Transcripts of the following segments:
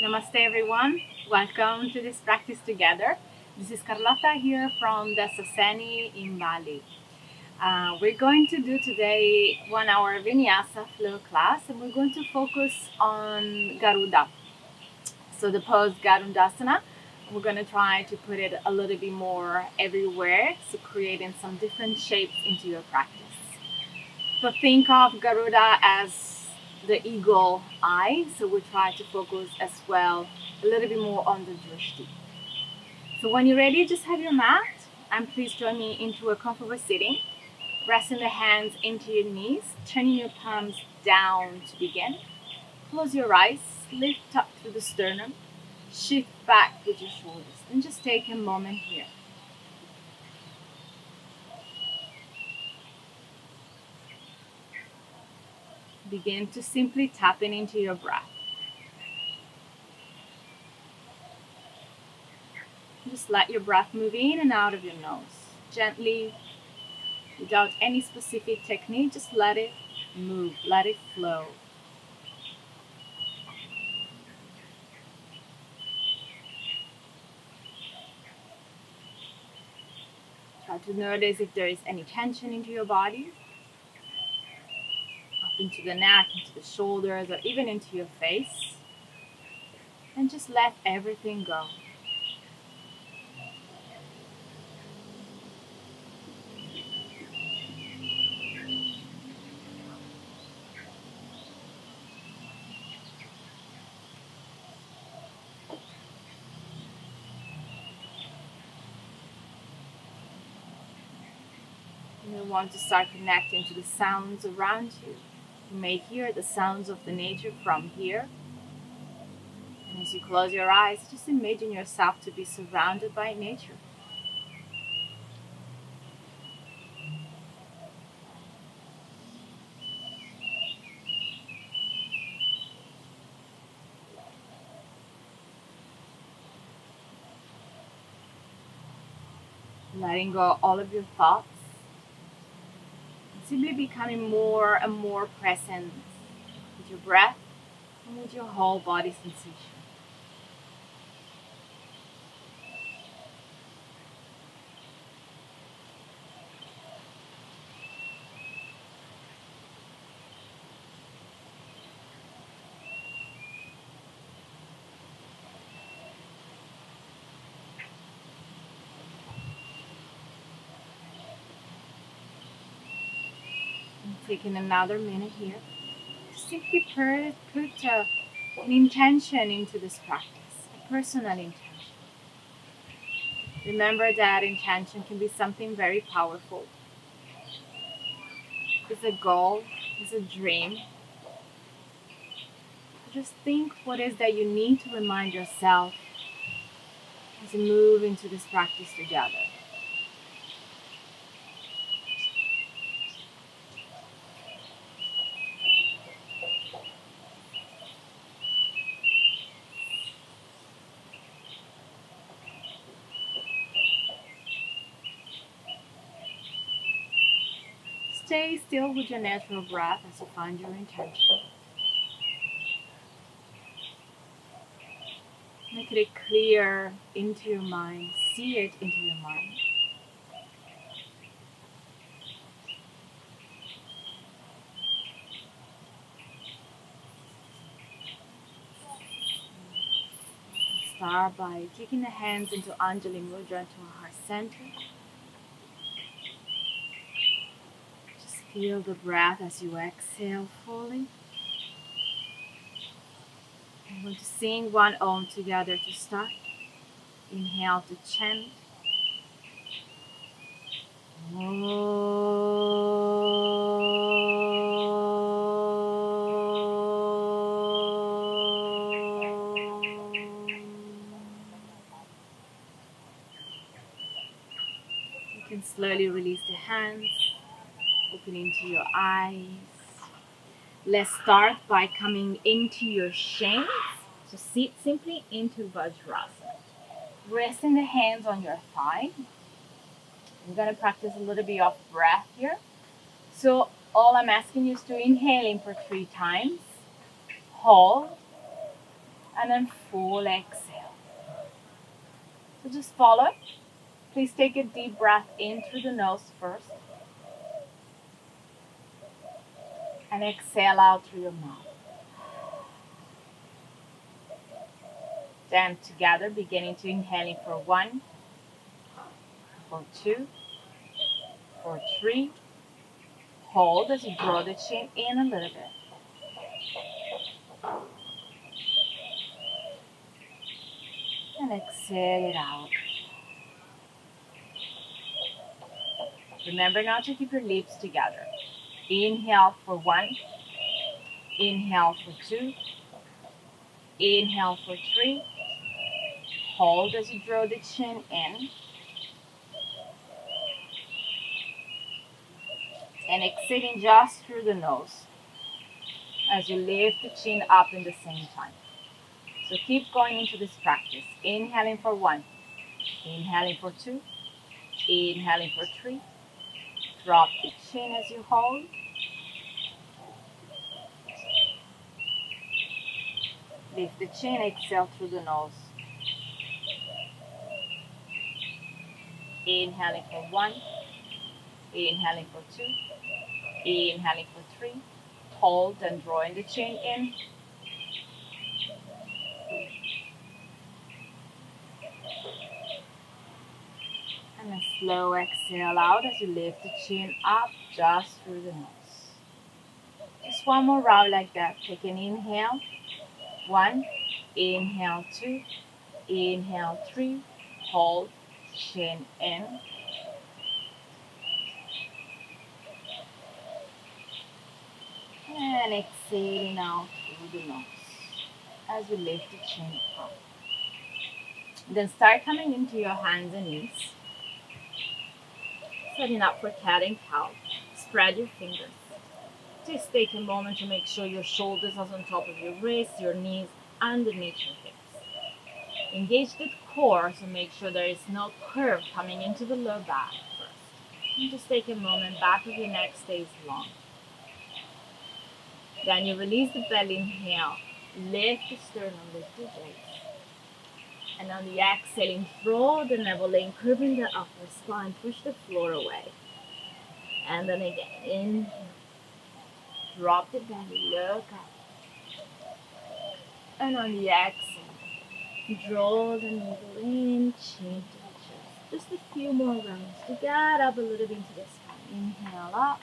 Namaste everyone. Welcome to this practice together. This is Carlotta here from the Sasani in Bali. We're going to do today 1 hour Vinyasa Flow class, and we're going to focus on Garuda. So the pose Garudasana, we're going to try to put it a little bit more everywhere, so creating some different shapes into your practice. So think of Garuda as the eagle eye, so we try to focus as well a little bit more on the drishti. So when you're ready, just have your mat, and please join me into a comfortable sitting. Resting the hands into your knees, turning your palms down to begin. Close your eyes, lift up through the sternum, shift back with your shoulders, and just take a moment here. Begin to simply tapping into your breath. Just let your breath move in and out of your nose. Gently, without any specific technique, just let it move, let it flow. Try to notice if there is any tension into your body, up into the neck, into the shoulders, or even into your face. And just let everything go. You want to start connecting to the sounds around you. You may hear the sounds of the nature from here. And as you close your eyes, just imagine yourself to be surrounded by nature. Letting go all of your thoughts. Simply becoming more and more present with your breath and with your whole body sensation. And taking another minute here, simply put an intention into this practice, a personal intention. Remember that intention can be something very powerful. It's a goal, it's a dream. Just think what is that you need to remind yourself as you move into this practice together. Stay still with your natural breath as you find your intention. Make it clear into your mind. See it into your mind. Start by taking the hands into Anjali Mudra, into our heart center. Just feel the breath as you exhale fully. I'm going to sing one Om together to start. Inhale to chant. You can slowly release the hands, open into your eyes. Let's start by coming into your shanks. So sit simply into Vajrasana. Resting the hands on your thigh. We're going to practice a little bit of breath here. So all I'm asking you is to inhale in for 3 times. Hold. and then full exhale. So just follow it. Please take a deep breath in through the nose first and exhale out through your mouth. Then together, beginning to inhaling for 1, for 2, for 3. Hold as you draw the chin in a little bit. And exhale it out. Remember now to keep your lips together. Inhale for 1, inhale for 2, inhale for 3. Hold as you draw the chin in. And exhaling just through the nose as you lift the chin up in the same time. So keep going into this practice. Inhaling for 1, inhaling for 2, inhaling for 3. Drop the chin as you hold. Lift the chin, exhale through the nose. Inhaling for 1, inhaling for 2, inhaling for 3. Hold and drawing the chin in. And a slow exhale out as you lift the chin up just through the nose. Just one more round like that. Take an inhale. 1, inhale 2, inhale 3. Hold, chin in. And exhaling out through the nose as you lift the chin up. Then start coming into your hands and knees. Setting up for cat and cow. Spread your fingers. Just take a moment to make sure your shoulders are on top of your wrists, your knees underneath your hips. Engage the core, so make sure there is no curve coming into the lower back first. And just take a moment, back of your neck stays long. Then you release the belly, inhale. Lift the sternum, lift the waist. And on the exhaling, throw the navel in, curving the upper spine, push the floor away. And then again, inhale. Drop the belly, look up. And on the exhale, draw the navel in, chin to the chest. Just a few more rounds to get up a little bit into the spine. Inhale up.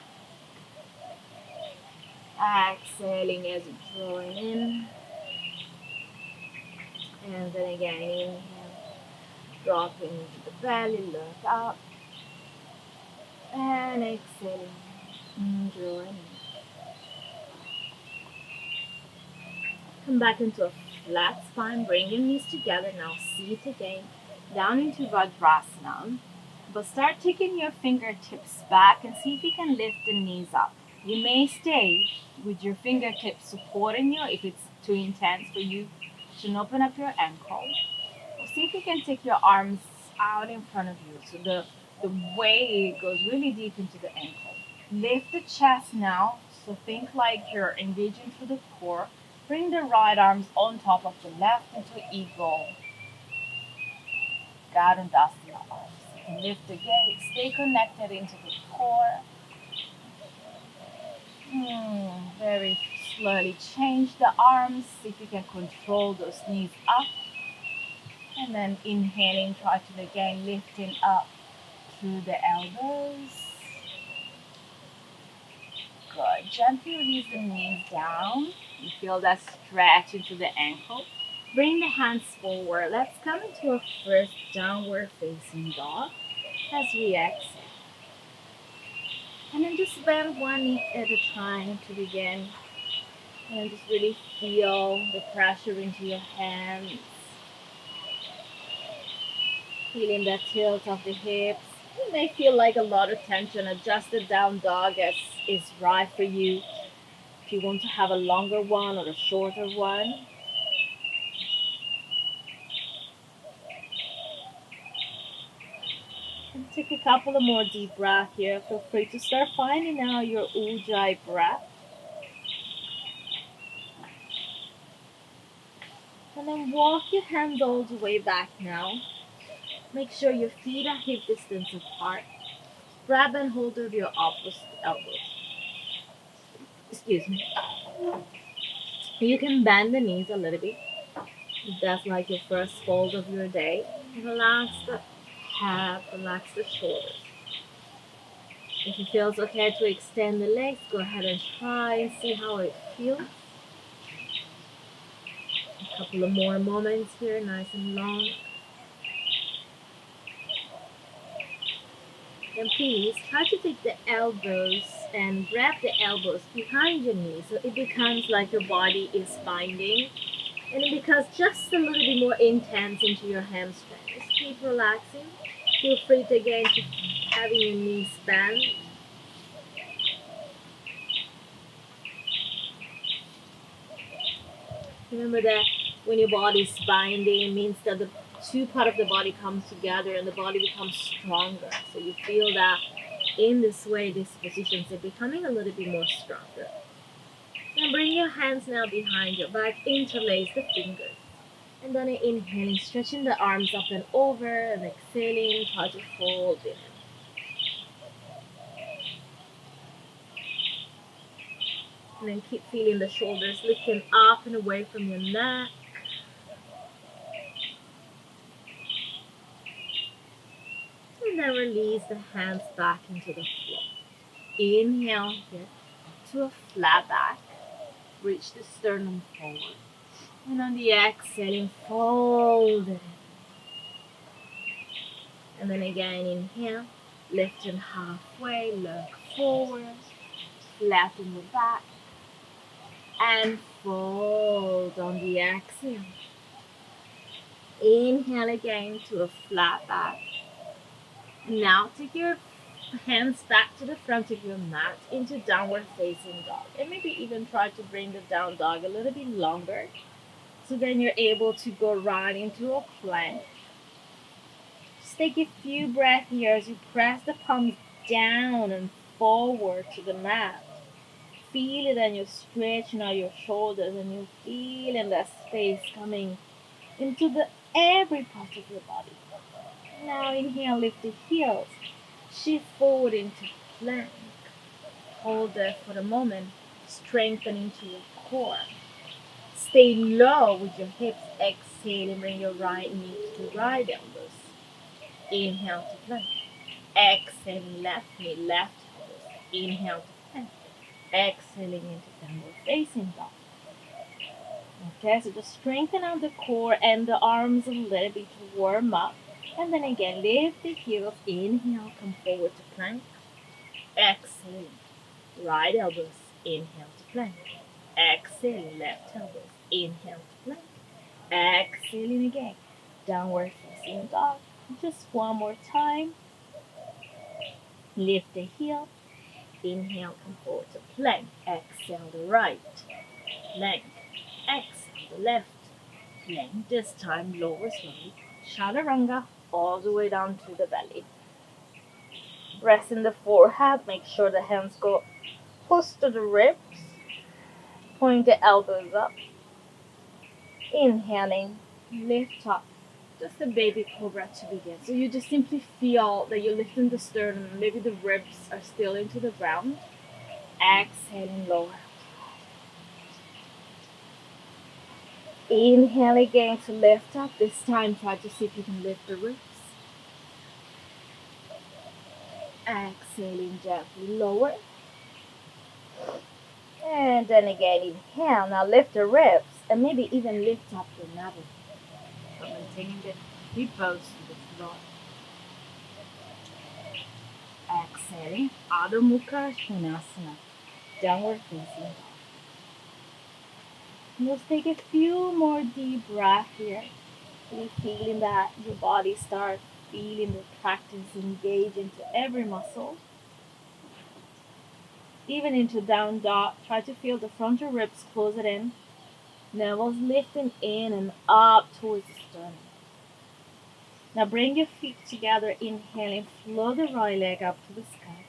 Exhaling as you're drawing in. And then again, inhale. Dropping into the belly, look up. And exhaling, drawing in. Come back into a flat spine, bring your knees together. Now seat again, down into Vajrasana. But start taking your fingertips back and see if you can lift the knees up. You may stay with your fingertips supporting you if it's too intense for you to open up your ankle. Or see if you can take your arms out in front of you so the weight goes really deep into the ankle. Lift the chest now, so think like you're engaging through the core. Bring the right arms on top of the left into eagle. Garudasana arms. Lift the gaze, stay connected into the core. Very slowly change the arms, see if you can control those knees up. And then inhaling, try to again lifting up through the elbows. Good. Gently release the knees down. You feel that stretch into the ankle. Bring the hands forward. Let's come into our first downward facing dog as we exhale. And then just bend one knee at a time to begin. And just really feel the pressure into your hands. Feeling the tilt of the hips. You may feel like a lot of tension. Adjusted down dog is right for you. If you want to have a longer one or a shorter one. And take a couple of more deep breaths here. Feel free to start finding now your Ujjayi breath. And then walk your hands all the way back now. Make sure your feet are hip distance apart. Grab and hold of your opposite elbows. Excuse me. You can bend the knees a little bit. If that's like your first fold of your day, relax the head, relax the shoulders. If it feels okay to extend the legs, go ahead and try and see how it feels. A couple of more moments here, nice and long. Then please try to take the elbows and wrap the elbows behind your knees so it becomes like your body is binding and it becomes just a little bit more intense into your hamstring. Just keep relaxing. Feel free to again to having your knees bend. Remember that when your body is binding, it means that the two part of the body comes together and the body becomes stronger. So you feel that in this way, these positions are becoming a little bit more stronger. Now bring your hands now behind your back, interlace the fingers. And then inhaling, stretching the arms up and over, and exhaling, try to fold in. And then keep feeling the shoulders lifting up and away from your neck. And then release the hands back into the floor. Inhale here to a flat back. Reach the sternum forward. And on the exhaling, fold it. And then again, inhale, lifting halfway, look forward, flatten the back, and fold on the exhale. Inhale again to a flat back. Now take your hands back to the front of your mat into downward facing dog. And maybe even try to bring the down dog a little bit longer. So then you're able to go right into a plank. Just take a few breaths here as you press the palms down and forward to the mat. Feel it and you're stretching out your shoulders and you're feeling that space coming into the every part of your body. Now inhale, lift the heels. Shift forward into plank. Hold there for a moment. Strengthen into your core. Stay low with your hips. Exhale and bring your right knee to the right elbows. Inhale to plank. Exhale, left knee, left elbows. Inhale to plank. Exhaling into downward facing dog. Okay, so just strengthen out the core and the arms a little bit to warm up. And then again, lift the heels. Inhale, come forward to plank. Exhale, right elbows. Inhale to plank. Exhale, left elbows. Inhale to plank. Exhaling again. Downward facing dog. Just one more time. Lift the heel. Inhale, come forward to plank. Exhale the right. Plank. Exhale the left. Plank. This time lower slowly. Chaturanga all the way down to the belly. Rest in the forehead. Make sure the hands go close to the ribs. Point the elbows up. Inhaling. Lift up. Just a baby cobra to begin. So you just simply feel that you're lifting the sternum. Maybe the ribs are still into the ground. Exhaling lower. Inhale again to lift up. This time try to see if you can lift the ribs. Exhaling gently lower. And then again inhale. Now lift the ribs and maybe even lift up your navel. So maintaining the hip bones to the floor. Exhaling, Adho Mukha Svanasana, downward facing dog. Let's take a few more deep breaths here. You're feeling that your body starts feeling the practice engage into every muscle. Even into down dog, try to feel the frontal ribs close it in. Navel's lifting in and up towards the sternum. Now bring your feet together, inhaling, float the right leg up to the sky.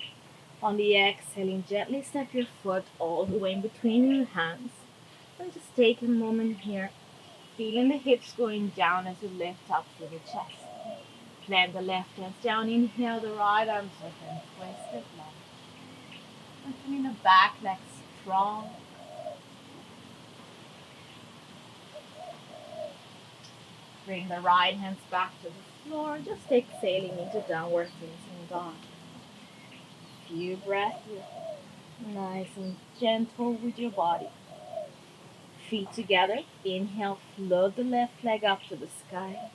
On the exhaling, gently step your foot all the way in between your hands. And just take a moment here, feeling the hips going down as you lift up through the chest. Plant the left hands down, inhale the right arms open, twist it long. Lengthening the back leg strong. Bring the right hands back to the floor, just exhaling into downward facing dog. Few breaths here. Nice and gentle with your body. Feet together. Inhale, float the left leg up to the sky.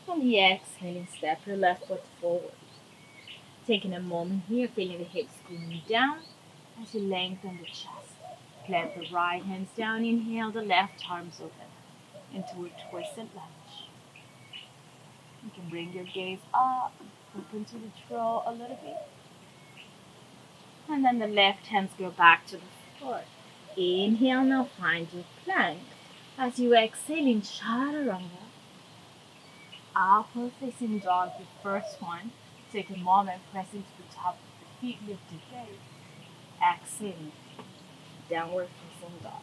On the exhaling, step your left foot forward. Taking a moment here, feeling the hips going down as you lengthen the chest. Plant the right hands down. Inhale, the left arms open into a twisted lunge. You can bring your gaze up, open to the throat a little bit. And then the left hands go back to the floor. Inhale, now find your plank. As you exhale in chaturanga, upward facing dog, the first one. Take a moment, pressing to the top of the feet, lift the gaze. Exhaling, downward facing dog.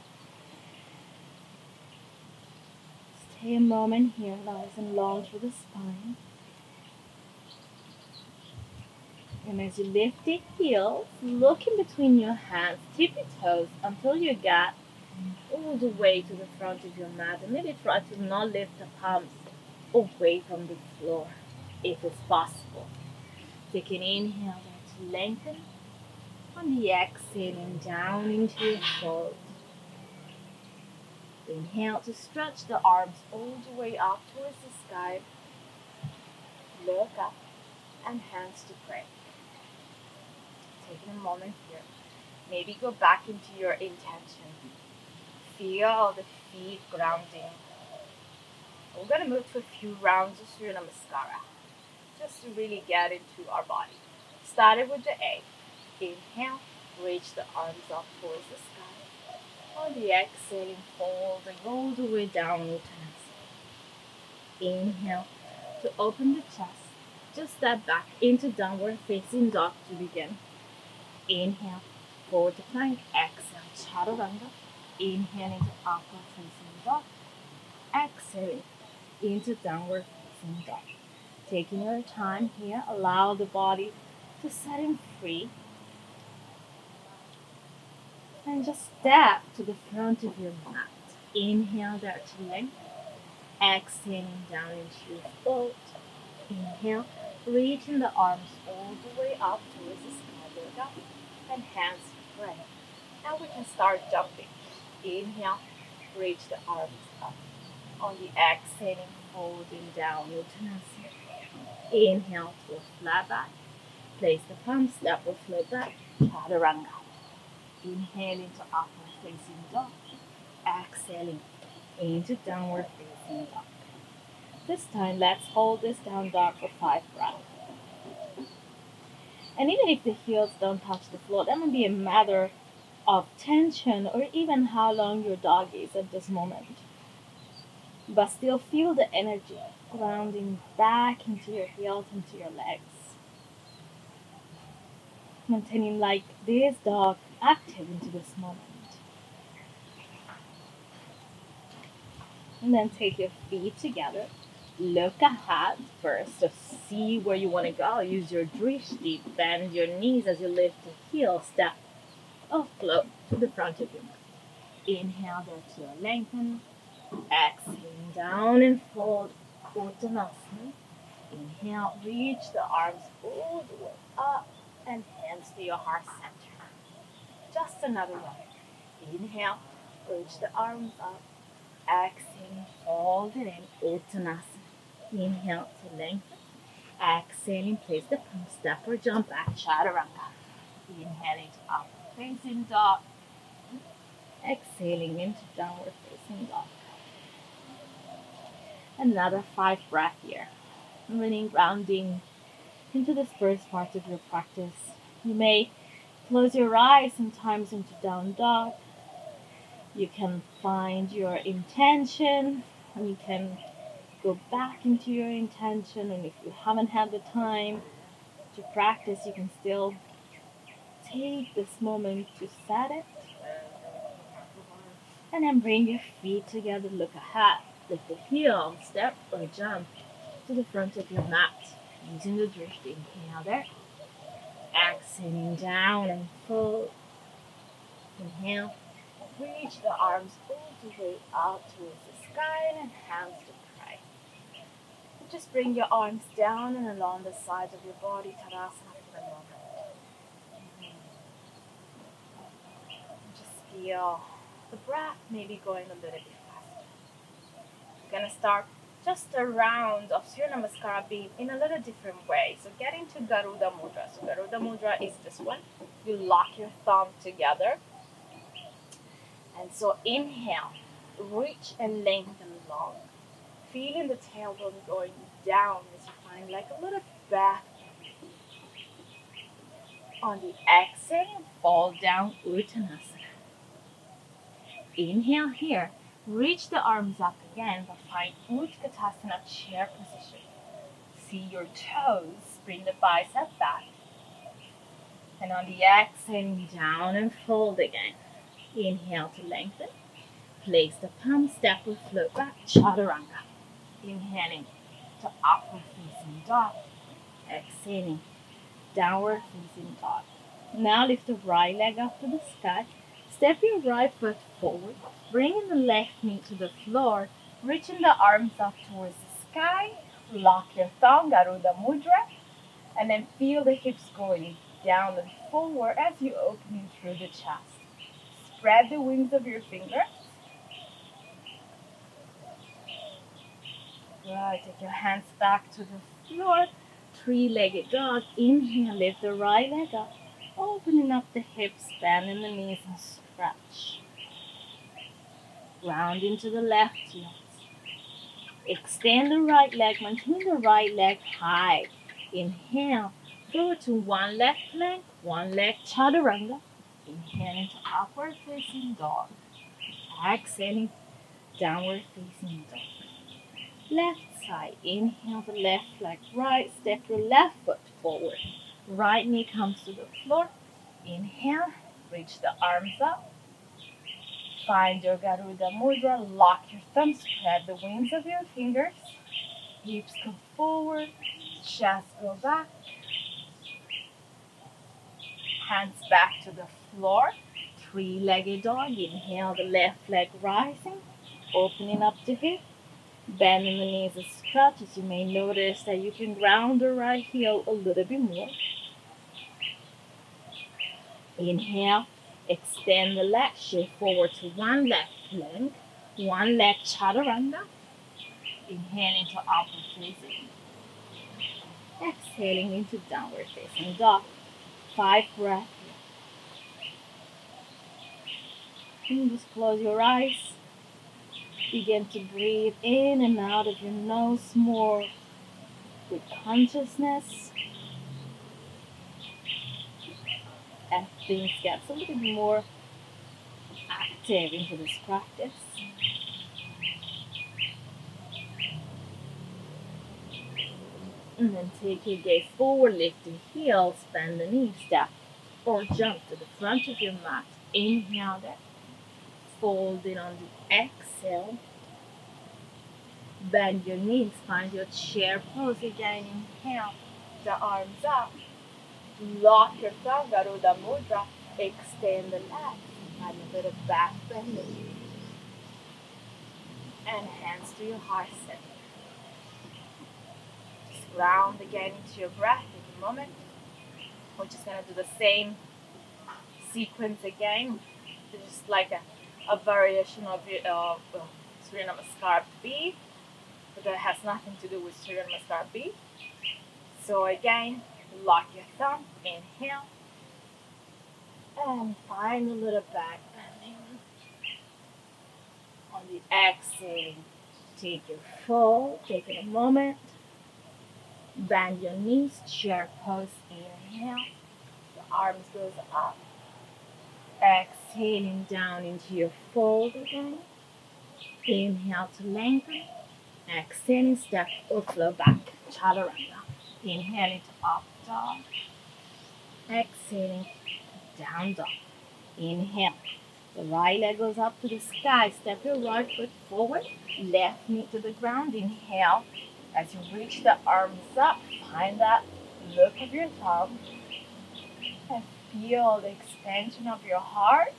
Stay a moment here, nice and long through the spine. And as you lift the heels, look in between your hands, tip your toes until you get all the way to the front of your mat. And maybe try to not lift the palms away from the floor if it's possible. Take an inhale there to lengthen. On the exhaling down into your fold. Inhale to stretch the arms all the way up towards the sky. Look up and hands to pray. Taking a moment here. Maybe go back into your intention. Feel the feet grounding. We're going to move to a few rounds of Surya Namaskara, just to really get into our body. Started with the A. Inhale, reach the arms up towards the sky. On the exhaling, fold and roll the way down, Uttanasana. Inhale to open the chest. Just step back into downward facing dog to begin. Inhale, forward to plank. Exhale, chaturanga. Inhale into upward facing dog. Exhaling into downward facing dog. Taking your time here, allow the body to set him free. And just step to the front of your mat. Inhale there to length. Exhaling down into your fold. Inhale, reaching the arms all the way up towards the sky. Look up and hands to pray. Now we can start jumping. Inhale, reach the arms up. On the exhaling, folding down, Uttanasana. Inhale to a flat back. Place the palms, step or float back, chaturanga. Inhale into upward facing dog. Exhaling into downward facing dog. This time, let's hold this down dog for 5 breaths. And even if the heels don't touch the floor, that might be a matter of tension or even how long your dog is at this moment. But still feel the energy grounding back into your heels, into your legs. Maintaining like this dog active into this moment. And then take your feet together. Look ahead first to see where you want to go. Use your drishti. Bend your knees as you lift the heel. Step or float to the front of your mat. Inhale there to lengthen. Exhale down and fold. Uttanasana. Inhale, reach the arms all the way up and hands to your heart center. Just another one. Inhale, reach the arms up. Exhale, fold it in. Uttanasana. Inhale to lengthen. Exhaling, place the palm, step or jump back, chaturanga. Inhaling to up facing dog. Exhaling into downward facing dog. Another 5 breaths here. Running, grounding into this first part of your practice. You may close your eyes sometimes into down dog. You can find your intention, and you can go back into your intention. And if you haven't had the time to practice, you can still take this moment to set it. And then bring your feet together, look ahead, lift the heel, step or jump to the front of your mat. Using the drift, inhale there. Exhaling down and fold. Inhale. Reach the arms all the way out towards the sky and hands to pray. Just bring your arms down and along the sides of your body, Tadasana for a moment. Just feel the breath maybe going a little bit faster. We're going to start just a round of Surya Namaskar being in a little different way. So get into Garuda Mudra. So Garuda Mudra is this one. You lock your thumb together. And so inhale, reach and lengthen long. Feeling the tailbone going down as you find like a little back. On the exhale, fall down Uttanasana. Inhale here. Reach the arms up again, but find Utkatasana chair position. See your toes, bring the bicep back. And on the exhale, down and fold again. Inhale to lengthen. Place the palm, step or float back, Chaturanga. Inhaling to upward facing dog. Exhaling, downward facing dog. Now lift the right leg up to the sky. Step your right foot forward. Bringing the left knee to the floor. Reaching the arms up towards the sky. Lock your thumb, Garuda Mudra. And then feel the hips going down and forward as you open through the chest. Spread the wings of your fingers. Good. Take your hands back to the floor. Three-legged dog. Inhale, lift the right leg up. Opening up the hips, bending the knees and stretch. Round into the left heels. Extend the right leg, maintain the right leg high. Inhale, go to one leg plank, one leg chaturanga. Inhale into upward facing dog. Exhaling, downward facing dog. Left side, inhale the left leg right, step your left foot forward. Right knee comes to the floor. Inhale, reach the arms up. Find your Garuda Mudra, lock your thumbs, spread the wings of your fingers. Hips come forward, chest go back. Hands back to the floor. Three-legged dog. Inhale the left leg rising, opening up the hip. Bending the knees and stretch. As you may notice that you can ground the right heel a little bit more. Inhale, extend the leg, shift forward to one leg plank, one leg chaturanga. Inhale into upward facing. Exhaling into downward facing dog. 5 breaths. And just close your eyes. Begin to breathe in and out of your nose more with consciousness. As things get a little bit more active into this practice. And then take your gaze forward, lift the heels, bend the knees, step or jump to the front of your mat. Inhale there. Fold it on the exhale. Bend your knees, find your chair pose again. Inhale, the arms up. Lock your thumb, Garuda Mudra. Extend the legs, find a little back bending. And hands to your heart center. Just ground again into your breath. Take a moment. We're just going to do the same sequence again. Just like a variation of Surya Namaskar B, but that has nothing to do with Surya Namaskar B. So again, lock your thumb, inhale, and find a little back bending. On the exhale, take your fold, take it a moment, bend your knees, chair pose, inhale, the arms goes up. Exhaling down into your fold again. Inhale to lengthen. Exhaling, step or flow back. Chaturanga. Inhale into up dog. Exhaling, down dog. Inhale. The right leg goes up to the sky. Step your right foot forward, left knee to the ground. Inhale. As you reach the arms up, find that look of your thumb and feel the expansion of your heart.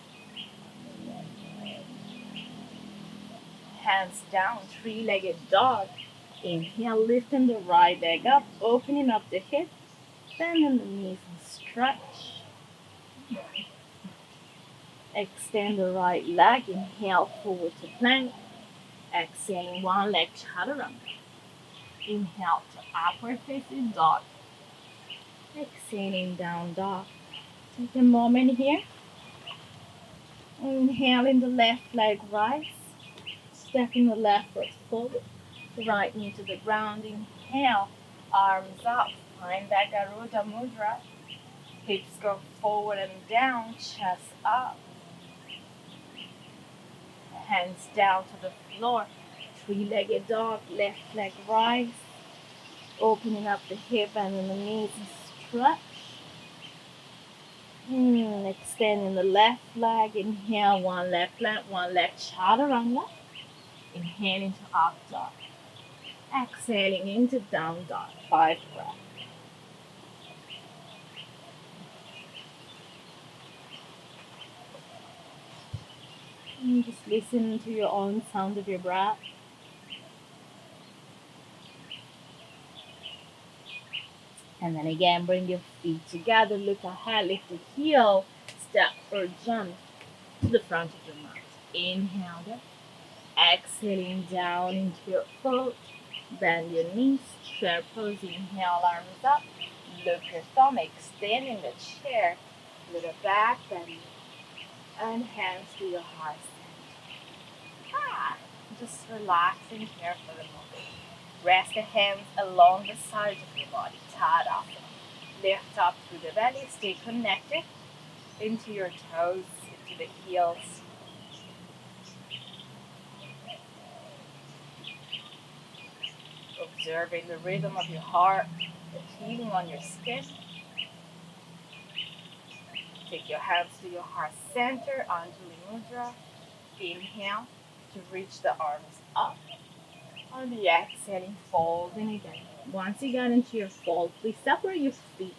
Hands down, three-legged dog. Inhale, lifting the right leg up, opening up the hip, bending the knees and stretch. Extend the right leg, inhale, forward to plank. Exhaling, one leg chaturanga. Inhale to upward facing dog. Exhaling, down dog. Take a moment here. Inhaling the left leg rise. Stepping the left foot forward. Right knee to the ground. Inhale, arms up. Find that Garuda Mudra. Hips go forward and down, chest up. Hands down to the floor. Three-legged dog, left leg rise. Opening up the hip and the knees and stretch. Extending the left leg. Inhale, one left leg, one leg chaturanga. Inhale into up dog. Exhaling into down dog. 5 breaths. And just listen to your own sound of your breath. And then again, bring your feet together, look ahead, lift the heel, step or jump to the front of your mat. Inhale there. Exhaling down into your foot. Bend your knees, chair pose. Inhale, arms up. Look your thumb, extending the chair. Little back bend. And hands to your heart center. Just relaxing here for a moment. Rest the hands along the sides of your body. Tadasana. Lift up through the belly. Stay connected into your toes, into the heels. Observing the rhythm of your heart, the feeling on your skin. Take your hands to your heart center, Anjali Mudra. Inhale to reach the arms up. On the exhaling, folding again. Once you get into your fold, please separate your feet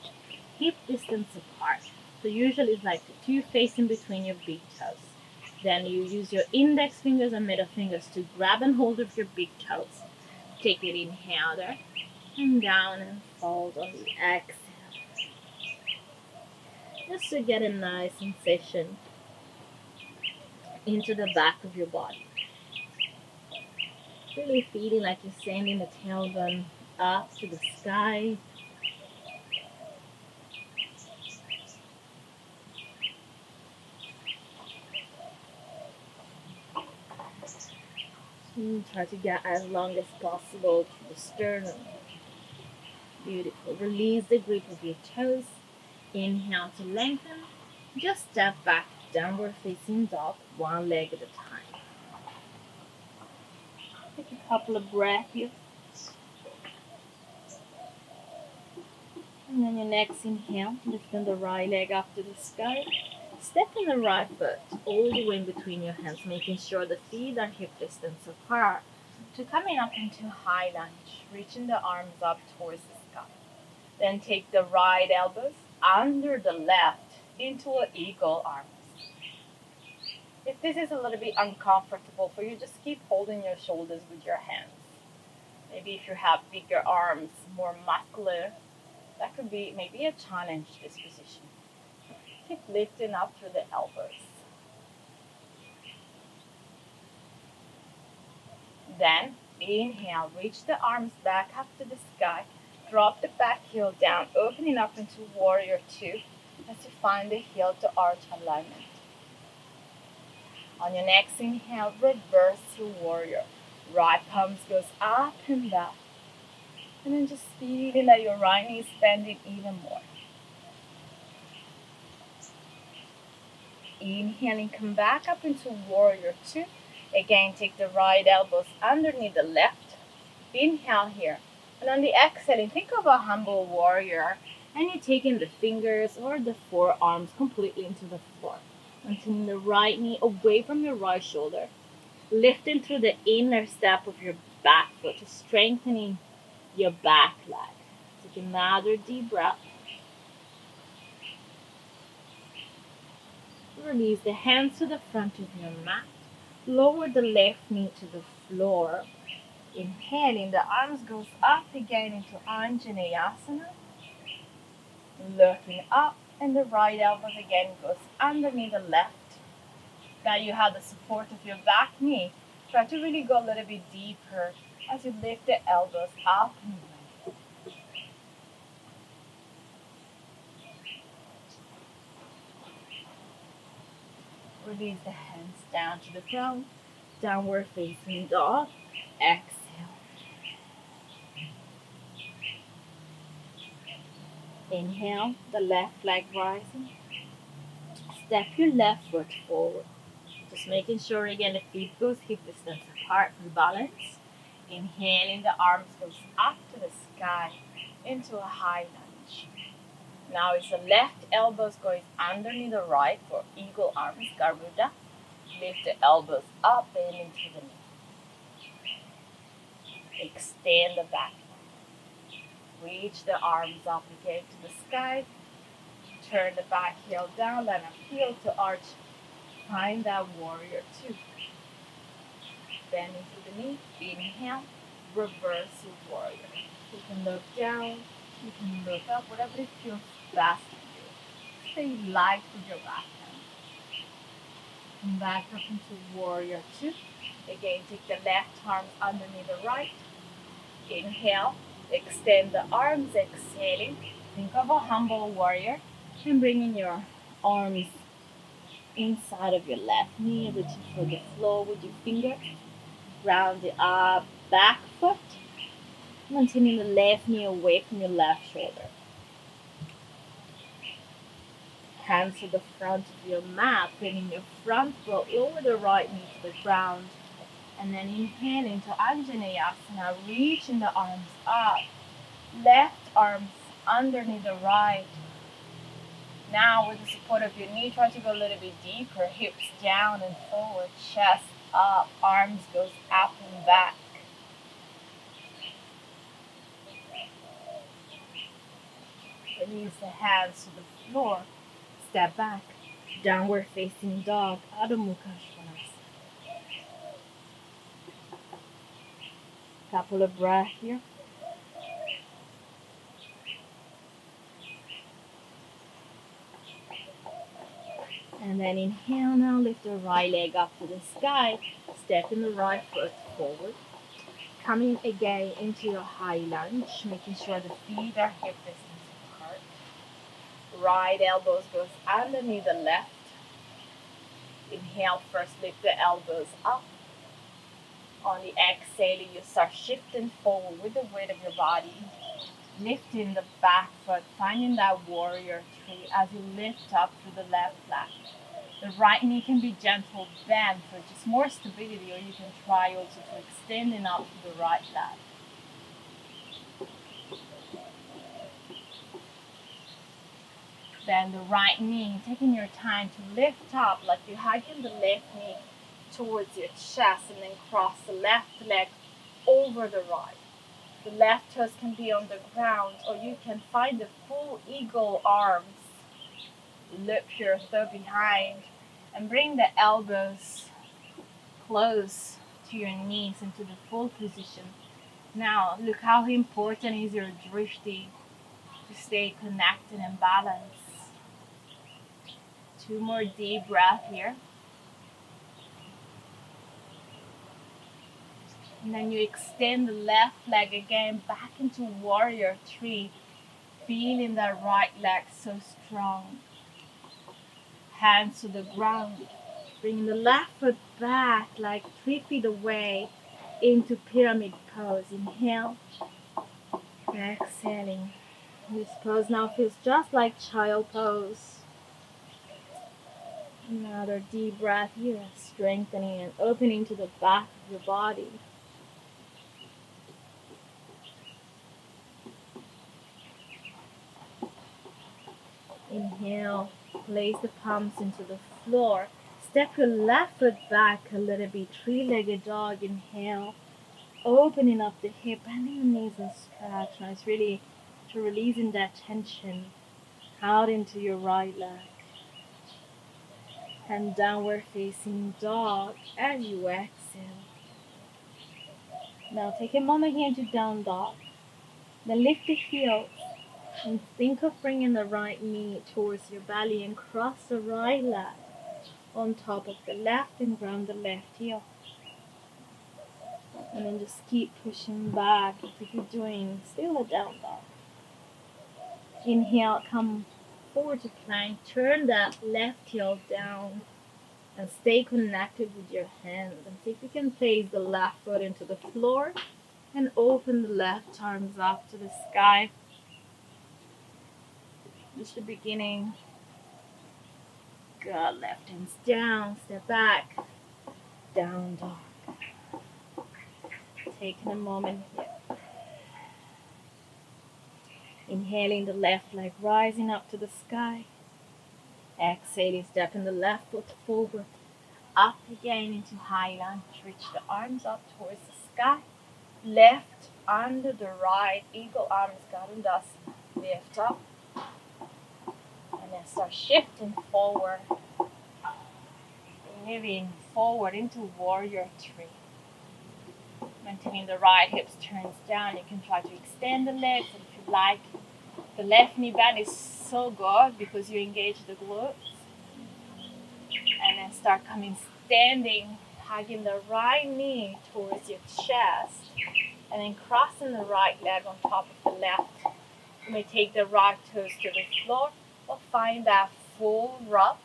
hip distance apart. So usually it's like the two facing between your big toes. Then you use your index fingers and middle fingers to grab and hold of your big toes. Take it inhale there, and down and fold on the exhale. Just to get a nice sensation into the back of your body. Really feeling like you're sending the tailbone up to the sky. Try to get as long as possible to the sternum. Beautiful. Release the grip of your toes. Inhale to lengthen. Just step back, downward facing dog, one leg at a time. Take a couple of breaths here. And then your next inhale, lifting the right leg up to the sky. Stepping the right foot all the way in between your hands, making sure the feet are hip distance apart. To coming up into high lunge, reaching the arms up towards the sky. Then take the right elbows under the left into an eagle arms. If this is a little bit uncomfortable for you, just keep holding your shoulders with your hands. Maybe if you have bigger arms, more muscular, that could be maybe a challenge, this position. Keep lifting up through the elbows. Then, inhale, reach the arms back up to the sky. Drop the back heel down, opening up into warrior two as you find the heel to arch alignment. On your next inhale, reverse to warrior. Right palms goes up and back. And then just feeling that your right knee is bending even more. Inhaling, come back up into warrior two. Again, take the right elbows underneath the left. Inhale here. And on the exhaling, think of a humble warrior. And you're taking the fingers or the forearms completely into the floor. Maintaining the right knee away from your right shoulder. Lifting through the inner step of your back foot, strengthening your back leg. Take another deep breath. Release the hands to the front of your mat. Lower the left knee to the floor. Inhaling, the arms goes up again into Anjaneyasana. Looking up, and the right elbows again goes underneath the left. Now you have the support of your back knee. Try to really go a little bit deeper as you lift the elbows up and away. Release the hands down to the ground. Downward facing dog. Exhale. Inhale, the left leg rising. Step your left foot forward. Just making sure again the feet goes hip distance apart for balance. Inhaling, the arms goes up to the sky into a high lunge. Now it's the left elbows going underneath the right for eagle arms, Garuda. Lift the elbows up and into the knee. Extend the back. Reach the arms up again to the sky. Turn the back heel down and appeal to arch. Find that warrior two. Bend into the knee. Inhale. Reverse warrior. You can look down. You can look up. Whatever it feels best for you. Stay light with your back hand. Come back up into warrior two. Again, take the left arm underneath the right. Inhale. Extend the arms. Exhaling. Think of a humble warrior. And bringing your arms inside of your left knee, reaching for the floor with your fingers. Round the back foot. Maintaining the left knee away from your left shoulder. Hands to the front of your mat, bringing your front foot, lower the right knee to the ground. And then inhale into Anjaneyasana, reaching the arms up. Left arms underneath the right. Now with the support of your knee, try to go a little bit deeper. Hips down and forward, chest up, arms goes up and back. Release the hands to the floor. Step back. Downward facing dog, Adho Mukha Svanasana. Couple of breaths here. And then inhale now, lift the right leg up to the sky. Step in the right foot forward. Coming again into your high lunge, making sure the feet are hip distance apart. Right elbows goes underneath the left. Inhale first, lift the elbows up. On the exhale, you start shifting forward with the weight of your body. Lifting the back foot, finding that warrior three as you lift up through the left leg. The right knee can be gentle bend for just more stability, or you can try also to extend it out to the right leg. Then the right knee, taking your time to lift up like you're hugging the left knee towards your chest, and then cross the left leg over the right. The left toes can be on the ground, or you can find the full eagle arms. Loop your thigh behind and bring the elbows close to your knees into the full position. Now, look how important is your drishti to stay connected and balanced. 2 more deep breaths here. And then you extend the left leg again back into warrior three, feeling that right leg so strong. Hands to the ground. Bring the left foot back like 3 feet away into pyramid pose. Inhale. Exhaling. This pose now feels just like child pose. Another deep breath here, strengthening and opening to the back of your body. Inhale. Place the palms into the floor. Step your left foot back a little bit. Three-legged dog. Inhale. Opening up the hip, bending the knees and stretch. Now it's really to releasing that tension out into your right leg. And downward facing dog as you exhale. Now take a moment here to down dog. Then lift the heels and think of bringing the right knee towards your belly and cross the right leg on top of the left and ground the left heel. And then just keep pushing back as if you're doing still a down dog. Inhale, come forward to plank. Turn that left heel down and stay connected with your hands. And see if you can place the left foot into the floor and open the left arms up to the sky. Just the beginning. Good. Left hands down. Step back. Down dog. Taking a moment here. Inhaling the left leg, rising up to the sky. Exhaling, stepping the left foot forward. Up again into high lunge. Reach the arms up towards the sky. Left under the right. Eagle arms, Garudasana. Lift up. And then start shifting forward. Moving forward into warrior three. Maintaining the right hips turns down. You can try to extend the legs if you like. The left knee bend is so good because you engage the glutes. And then start coming standing, hugging the right knee towards your chest. And then crossing the right leg on top of the left. You may take the right toes to the floor or find that full rub.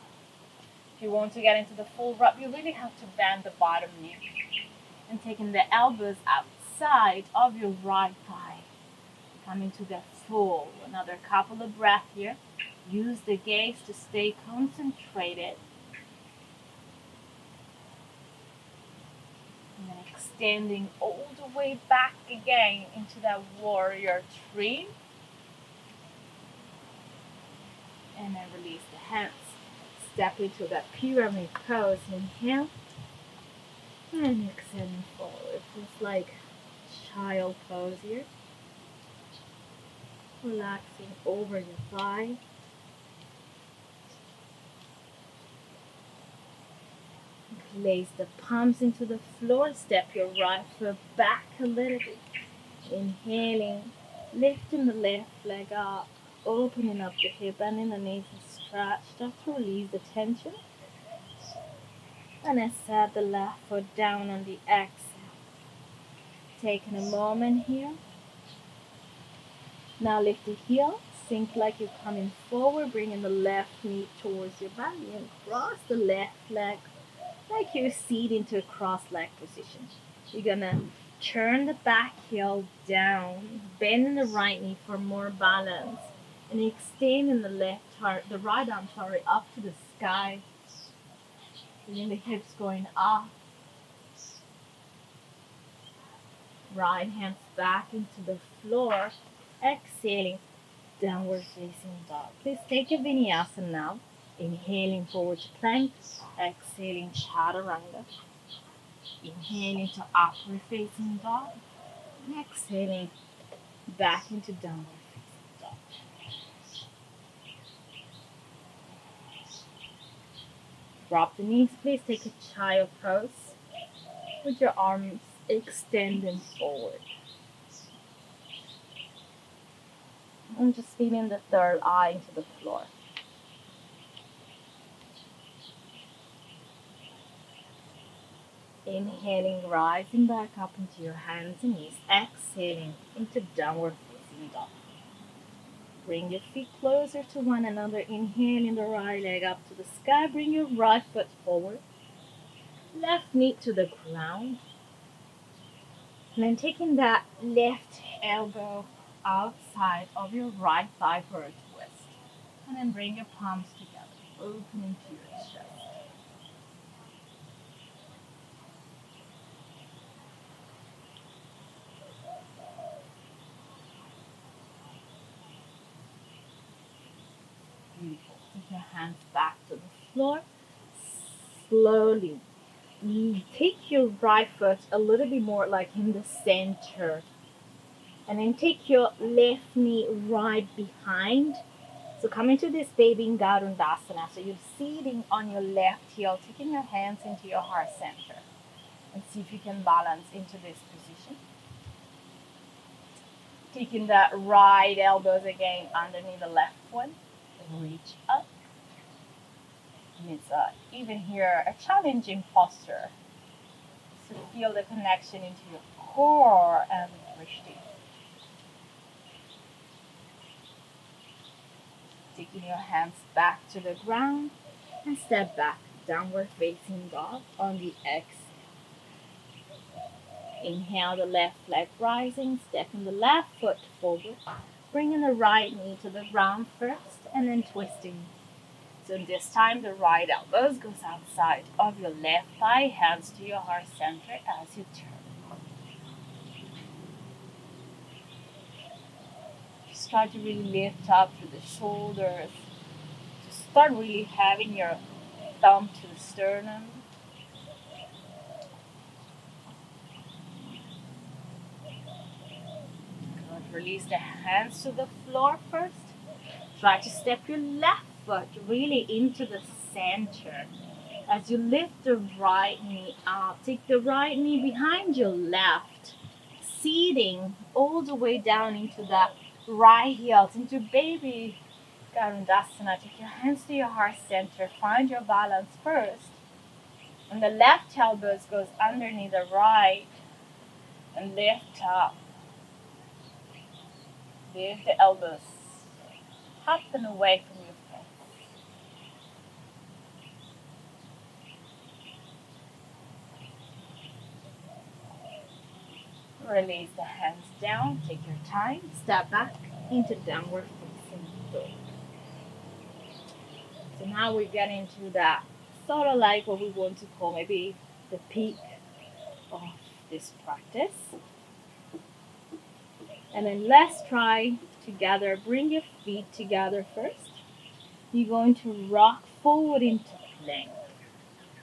If you want to get into the full rub, you really have to bend the bottom knee. And taking the elbows outside of your right thigh. Coming to the full. Another couple of breaths here. Use the gaze to stay concentrated. And then extending all the way back again into that warrior three. And then release the hands. Step into that pyramid pose. Inhale. And exhaling forward, just like child pose here. Relaxing over your thigh. Place the palms into the floor. Step your right foot back a little bit. Inhaling, lifting the left leg up, opening up the hip, bending the knees and stretch. Just to release the tension. And then set the left foot down on the exhale. Taking a moment here. Now lift the heel. Sink like you're coming forward. Bringing the left knee towards your belly. And cross the left leg like you're seated into a cross leg position. You're going to turn the back heel down. Bending the right knee for more balance. And extending the right arm up to the sky. Feeling the hips going up. Right hands back into the floor. Exhaling, downward facing dog. Please take a vinyasa now. Inhaling forward to plank. Exhaling, chaturanga. Inhaling to upward facing dog. And exhaling, back into downward facing dog. Drop the knees, please. Take a child pose with your arms extending forward. And just feeling the third eye into the floor. Inhaling, rising back up into your hands and knees. Exhaling into downward facing dog. Bring your feet closer to one another. Inhaling the right leg up to the sky. Bring your right foot forward. Left knee to the ground. And then taking that left elbow outside of your right thigh for a twist. And then bring your palms together. Opening to your chest. Beautiful. Take your hands back to the floor. Slowly take your right foot a little bit more like in the center. And then take your left knee right behind. So come into this baby in Garudasana. So you're sitting on your left heel, taking your hands into your heart center. And see if you can balance into this position. Taking that right elbows again underneath the left one. Reach up. And it's even here a challenging posture. So feel the connection into your core and the drishti. Taking your hands back to the ground and step back, downward facing dog on the exhale. Inhale the left leg rising, stepping the left foot forward, bringing the right knee to the ground first and then twisting. So this time the right elbows goes outside of your left thigh, hands to your heart center as you turn. Just try to really lift up through the shoulders. Just start really having your thumb to the sternum. Good. Release the hands to the floor first. Try to step your left foot really into the center. As you lift the right knee up, take the right knee behind your left, seating all the way down into that right heel, into baby Garudasana. Take your hands to your heart center. Find your balance first. And the left elbows goes underneath the right. And lift up. Lift the elbows up and away from your face. Release the hands down. Take your time. Step back into downward facing dog. So now we get into that sort of like what we want to call maybe the peak of this practice. And then let's try together. Bring your feet together first. You're going to rock forward into plank,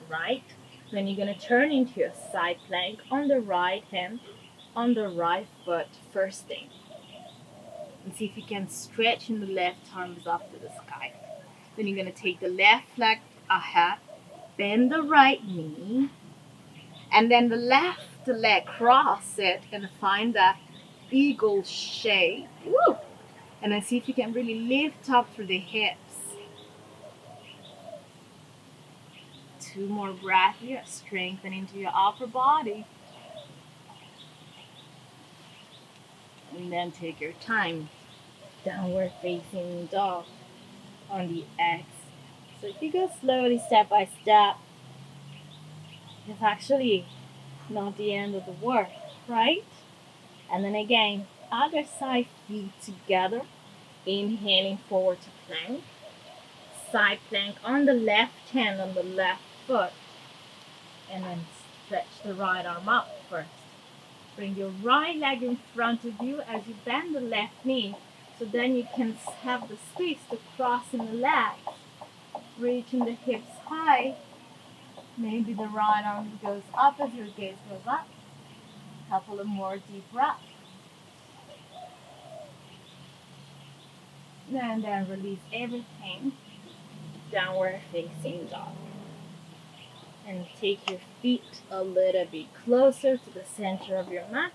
right? Then you're going to turn into your side plank on the right hand, on the right foot first thing. And see if you can stretch in the left arms up to the sky. Then you're going to take the left leg ahead, bend the right knee, and then the left leg cross it and find that eagle shape. Woo! And then see if you can really lift up through the hips. 2 more breaths here. Strengthen into your upper body. And then take your time. Downward facing dog on the X. So if you go slowly, step by step, it's actually not the end of the work, right? And then again, other side feet together. Inhaling forward to plank. Side plank on the left hand, on the left foot. And then stretch the right arm up first. Bring your right leg in front of you as you bend the left knee. So then you can have the space to cross in the legs. Reaching the hips high. Maybe the right arm goes up as your gaze goes up. Couple of more deep breaths. And then release everything. Downward facing dog. And take your feet a little bit closer to the center of your mat.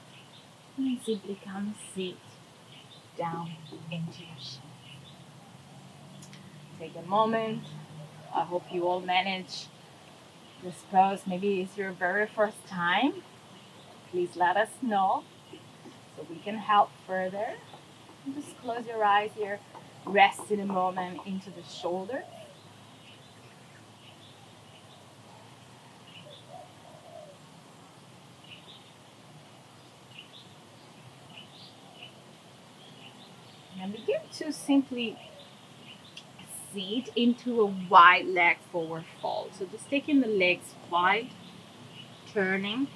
And simply come sit down into your shin. Take a moment. I hope you all manage this pose. Maybe it's your very first time. Please let us know so we can help further. Just close your eyes here. Rest in a moment into the shoulder. And begin to simply sit into a wide leg forward fold. So just taking the legs wide, turning.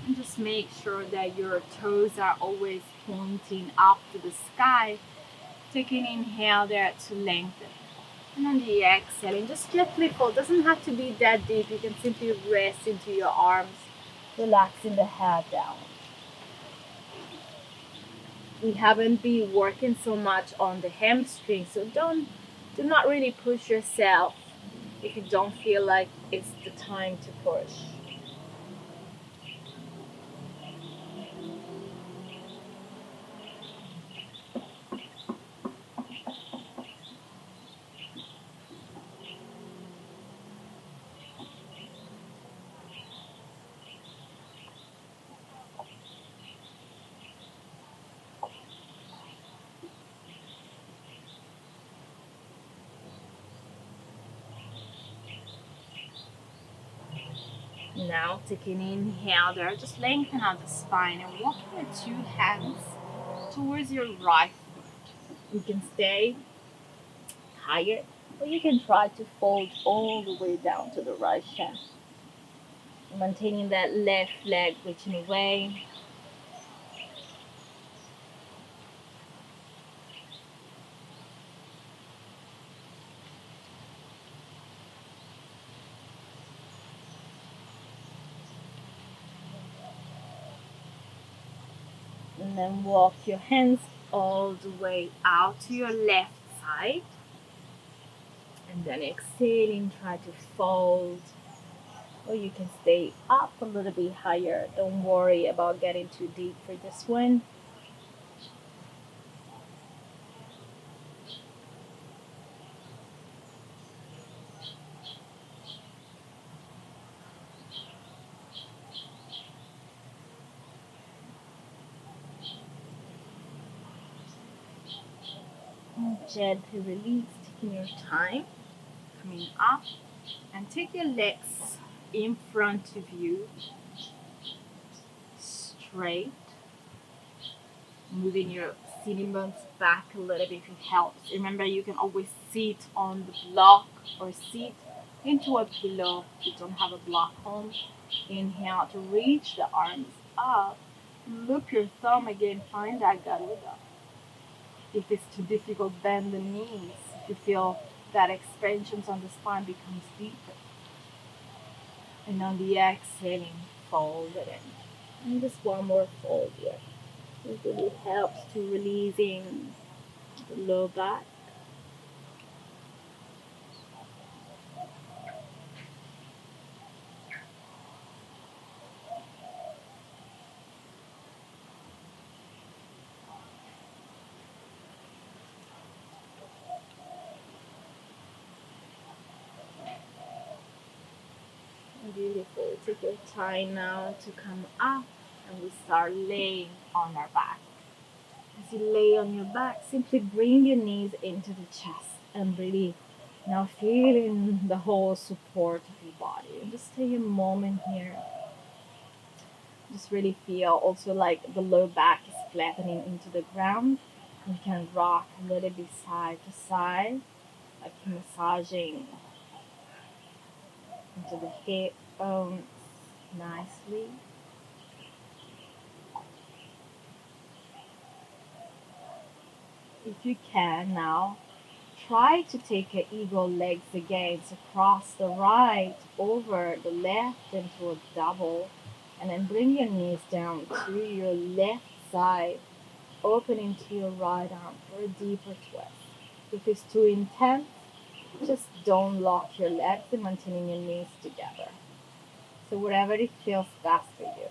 And just make sure that your toes are always pointing up to the sky. Take an inhale there to lengthen. And on the exhaling, just gently fold. Doesn't have to be that deep. You can simply rest into your arms, relaxing the head down. We haven't been working so much on the hamstring, so do not really push yourself if you don't feel like it's the time to push. Now take an inhale there, just lengthen out the spine and walk your two hands towards your right foot. You can stay higher, or you can try to fold all the way down to the right shin. Maintaining that left leg reaching away. And then walk your hands all the way out to your left side. And then exhaling, try to fold. Or you can stay up a little bit higher. Don't worry about getting too deep for this one. And gently release, taking your time. Coming up. And take your legs in front of you. Straight. Moving your sitting bones back a little bit if it helps. Remember, you can always sit on the block or sit into a pillow if you don't have a block home. Inhale to reach the arms up. Loop your thumb again, find that Garuda. If it's too difficult, bend the knees. If you feel that expansions on the spine becomes deeper. And on the exhaling, fold it in. And just one more fold here. It really helps to releasing the low back. Beautiful. Take your time now to come up and we start laying on our back. As you lay on your back, simply bring your knees into the chest and really now feeling the whole support of your body. And just take a moment here. Just really feel also like the low back is flattening into the ground. You can rock a little bit side to side, like massaging into the hip bones nicely. If you can now, try to take your eagle legs again. So cross the right over the left into a double. And then bring your knees down to your left side, opening to your right arm for a deeper twist. If it's too intense, just don't lock your legs and maintaining your knees together. So whatever it feels best for you.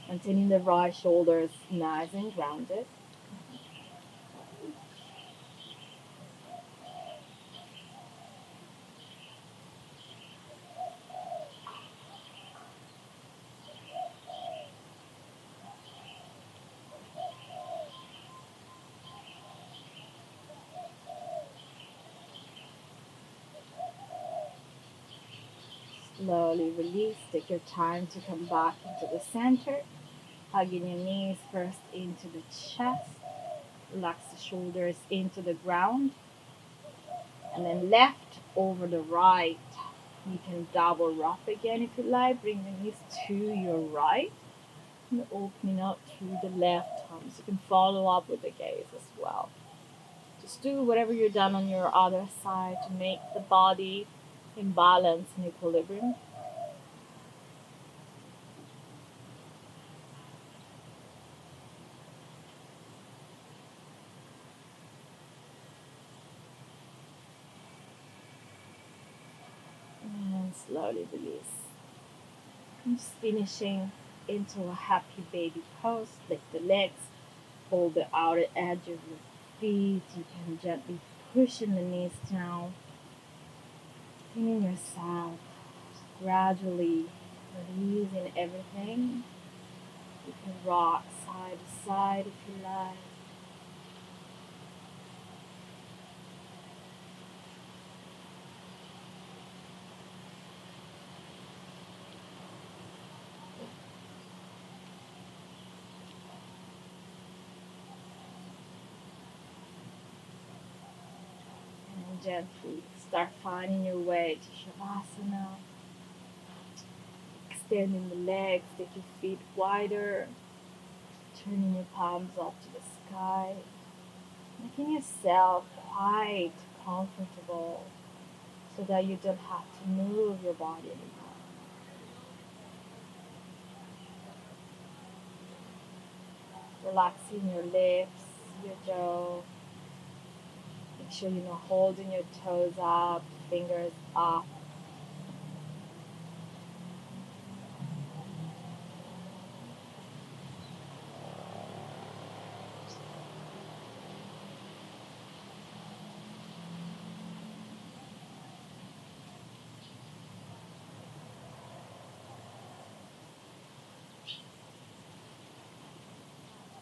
Maintaining the right shoulders nice and grounded. Slowly release. Take your time to come back into the center. Hugging your knees first into the chest. Relax the shoulders into the ground. And then left over the right. You can double rock again if you like. Bring the knees to your right. And opening out through the left arm. So you can follow up with the gaze as well. Just do whatever you've done on your other side to make the body in balance and equilibrium. And slowly release. I'm just finishing into a happy baby pose. Lift the legs, hold the outer edge of your feet. You can gently pushing the knees down. Feeling yourself gradually releasing everything. You can rock side to side if you like. And gently start finding your way to Shavasana. Extending the legs, take your feet wider, turning your palms up to the sky, making yourself quite comfortable so that you don't have to move your body anymore. Relaxing your lips, your jaw. Make sure you're not holding your toes up, fingers up.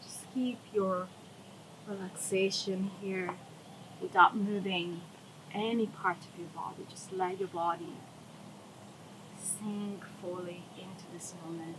Just keep your relaxation here without moving any part of your body. Just let your body sink fully into this moment.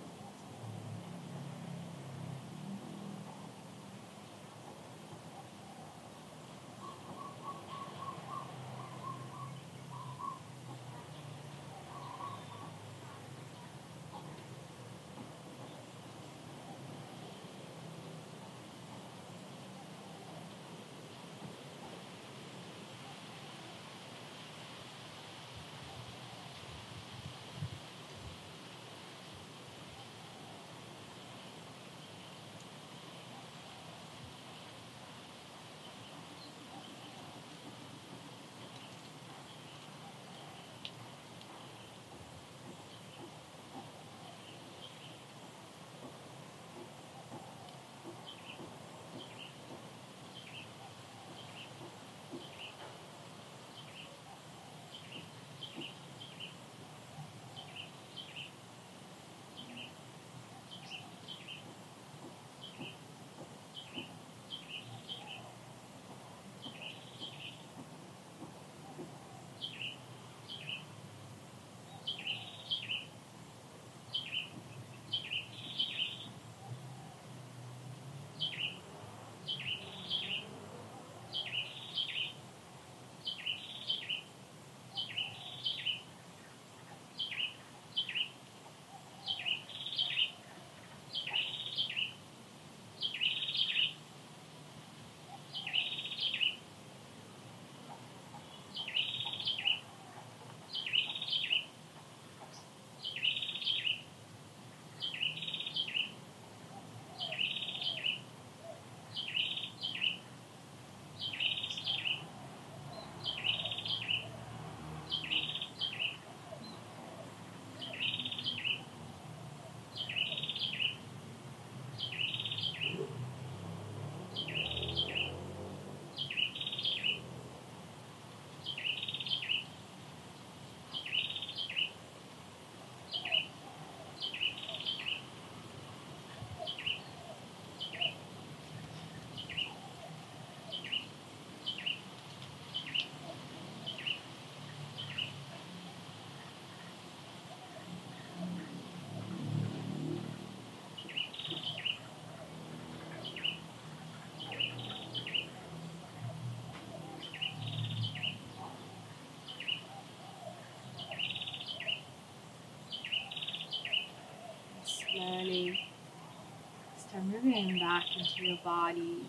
moving back into your body,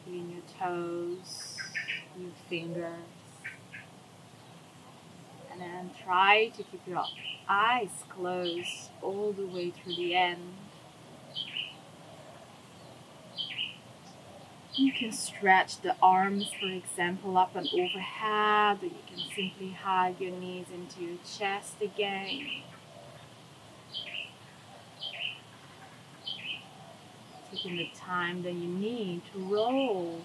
feeling your toes, your fingers. And then try to keep your eyes closed all the way through the end. You can stretch the arms, for example, up and overhead, or you can simply hug your knees into your chest again. Taking the time that you need to roll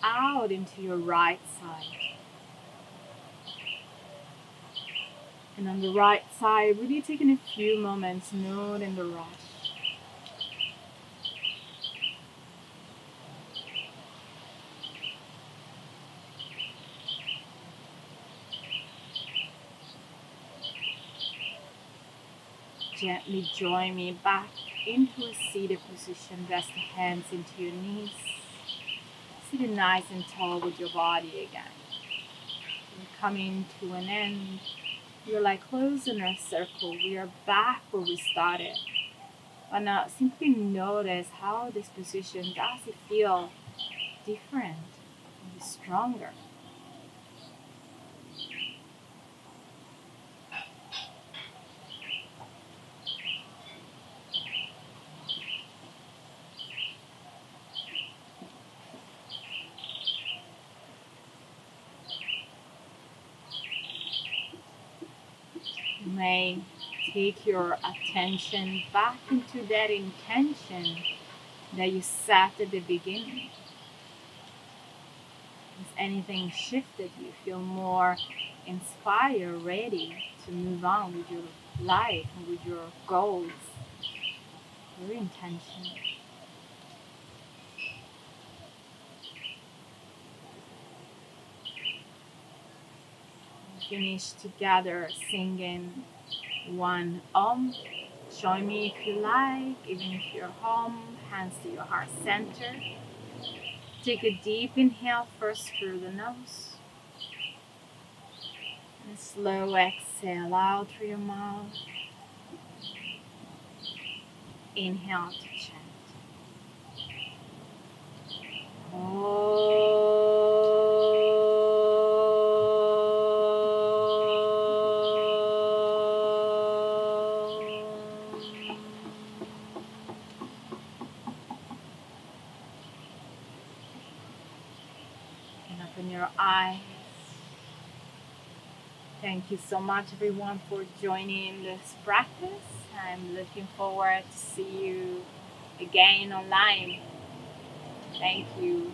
out into your right side. And on the right side, really taking a few moments, not in the rush. Gently join me back into a seated position. Rest the hands into your knees. Sitting nice and tall with your body again. We're coming to an end. We're like closing our circle. We are back where we started. But now simply notice how this position does it feel different, maybe stronger. You may take your attention back into that intention that you set at the beginning. Has anything shifted? You feel more inspired, ready to move on with your life and with your goals, your intention. Finish together singing one Join me if you like, even if you're home, hands to your heart center. Take a deep inhale first through the nose. And a slow exhale out through your mouth. Inhale to chant. And open your eyes. Thank you so much, everyone, for joining this practice. I'm looking forward to see you again online. Thank you.